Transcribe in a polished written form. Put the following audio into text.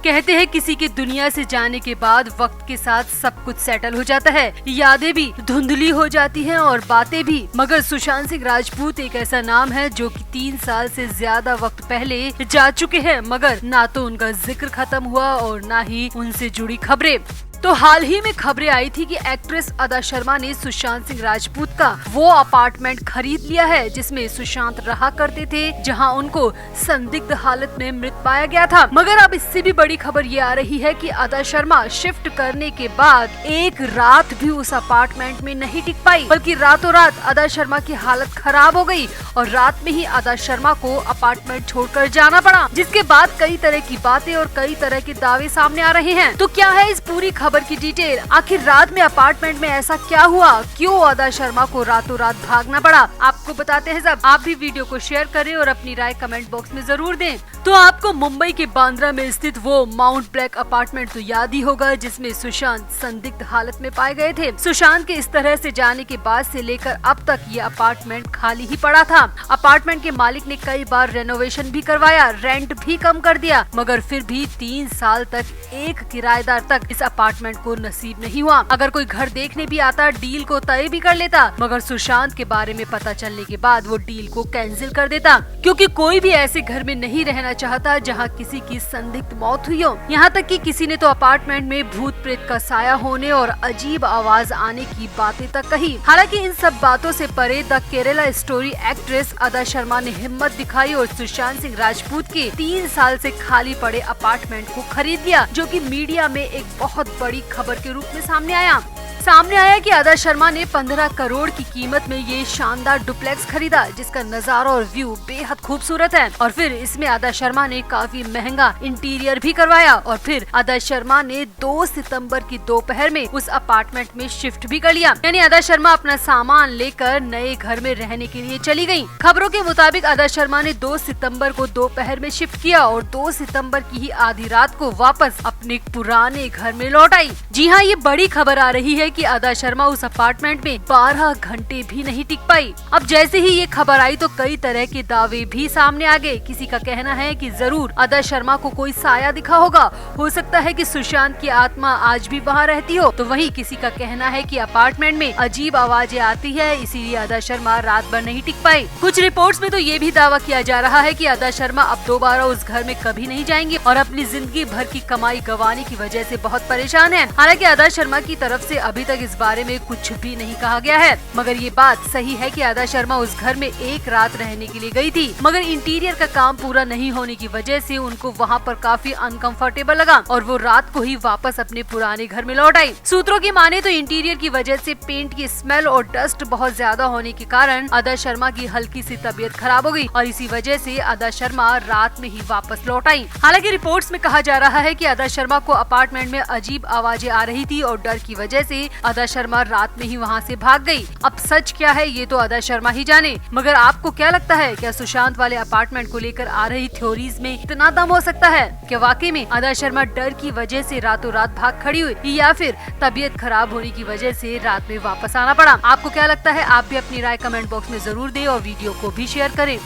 कहते हैं किसी के दुनिया से जाने के बाद वक्त के साथ सब कुछ सेटल हो जाता है, यादें भी धुंधली हो जाती हैं और बातें भी। मगर सुशांत सिंह राजपूत एक ऐसा नाम है जो कि 3 साल से ज्यादा वक्त पहले जा चुके हैं, मगर ना तो उनका जिक्र खत्म हुआ और ना ही उनसे जुड़ी खबरें। तो हाल ही में खबरें आई थी कि एक्ट्रेस अदा शर्मा ने सुशांत सिंह राजपूत का वो अपार्टमेंट खरीद लिया है जिसमें सुशांत रहा करते थे, जहां उनको संदिग्ध हालत में मृत पाया गया था। मगर अब इससे भी बड़ी खबर ये आ रही है कि अदा शर्मा शिफ्ट करने के बाद एक रात भी उस अपार्टमेंट में नहीं टिक पाई, बल्कि रातों रात अदा शर्मा की हालत खराब हो गई और रात में ही अदा शर्मा को अपार्टमेंट छोड़कर जाना पड़ा, जिसके बाद कई तरह की बातें और कई तरह के दावे सामने आ रहे हैं। तो क्या है इस पूरी खबर की डिटेल? आखिर रात में अपार्टमेंट में ऐसा क्या हुआ, क्यों अदा शर्मा को रातों रात भागना पड़ा, आपको बताते हैं सब। आप भी वीडियो को शेयर करें और अपनी राय कमेंट बॉक्स में जरूर दें। तो आपको मुंबई के बांद्रा में स्थित वो माउंट ब्लैक अपार्टमेंट तो याद ही होगा जिसमें सुशांत संदिग्ध हालत में पाए गए थे। सुशांत के इस तरह से जाने के बाद से लेकर अब तक ये अपार्टमेंट खाली ही पड़ा था। अपार्टमेंट के मालिक ने कई बार रेनोवेशन भी करवाया, रेंट भी कम कर दिया, मगर फिर भी 3 साल तक एक किराएदार तक इस अपार्टमेंट को नसीब नहीं हुआ। अगर कोई घर देखने भी आता डील को तय भी कर लेता, मगर सुशांत के बारे में पता चलने के बाद वो डील को कैंसिल कर देता, क्योंकि कोई भी ऐसे घर में नहीं रहना चाहता जहां किसी की संदिग्ध मौत हुई हो। यहाँ तक कि किसी ने तो अपार्टमेंट में भूत प्रेत का साया होने और अजीब आवाज आने की बातें तक कही। हालांकि इन सब बातों से परे द केरला स्टोरी एक्ट्रेस अदा शर्मा ने हिम्मत दिखाई और सुशांत सिंह राजपूत के 3 साल से खाली पड़े अपार्टमेंट को खरीद लिया, जो कि मीडिया में एक बहुत बड़ी खबर के रूप में सामने आया कि अदा शर्मा ने 15 करोड़ की कीमत में ये शानदार डुप्लेक्स खरीदा, जिसका नजारा और व्यू बेहद खूबसूरत है। और फिर इसमें अदा शर्मा ने काफी महंगा इंटीरियर भी करवाया और फिर अदा शर्मा ने 2 सितंबर की दोपहर में उस अपार्टमेंट में शिफ्ट भी कर लिया। यानी अदा शर्मा अपना सामान लेकर नए घर में रहने के लिए चली गयी। खबरों के मुताबिक अदा शर्मा ने 2 सितम्बर को दोपहर में शिफ्ट किया और 2 सितम्बर की ही आधी रात को वापस अपने पुराने घर में लौट आई। जी हाँ, ये बड़ी खबर आ रही है कि अदा शर्मा उस अपार्टमेंट में 12 घंटे भी नहीं टिक पाई। अब जैसे ही ये खबर आई तो कई तरह के दावे भी सामने आ गए। किसी का कहना है कि जरूर अदा शर्मा को कोई साया दिखा होगा, हो सकता है कि सुशांत की आत्मा आज भी वहाँ रहती हो। तो वहीं किसी का कहना है कि अपार्टमेंट में अजीब आवाजें आती है, इसीलिए अदा शर्मा रात भर नहीं टिक पाई। कुछ रिपोर्ट्स में तो ये भी दावा किया जा रहा है कि अदा शर्मा अब दोबारा उस घर में कभी नहीं जाएंगे और अपनी जिंदगी भर की कमाई गंवाने की वजह से बहुत परेशान है। हालांकि अदा शर्मा की तरफ से अभी तक इस बारे में कुछ भी नहीं कहा गया है, मगर ये बात सही है कि अदा शर्मा उस घर में एक रात रहने के लिए गई थी, मगर इंटीरियर का काम पूरा नहीं होने की वजह से उनको वहाँ पर काफी अनकंफर्टेबल लगा और वो रात को ही वापस अपने पुराने घर में लौट आई। सूत्रों की माने तो इंटीरियर की वजह से पेंट की स्मेल और डस्ट बहुत ज्यादा होने के कारण अदा शर्मा की हल्की सी तबीयत खराब हो गई और इसी वजह से अदा शर्मा रात में ही वापस लौट आई। हालांकि रिपोर्ट्स में कहा जा रहा है कि अदा शर्मा को अपार्टमेंट में अजीब आवाजें आ रही थी और डर की वजह से अदा शर्मा रात में ही वहां से भाग गई। अब सच क्या है ये तो अदा शर्मा ही जाने, मगर आपको क्या लगता है, क्या सुशांत वाले अपार्टमेंट को लेकर आ रही थ्योरीज में इतना दम हो सकता है? क्या वाकई में अदा शर्मा डर की वजह से रातों रात भाग खड़ी हुई या फिर तबीयत खराब होने की वजह से रात में वापस आना पड़ा? आपको क्या लगता है? आप भी अपनी राय कमेंट बॉक्स में जरूर दें और वीडियो को भी शेयर करें।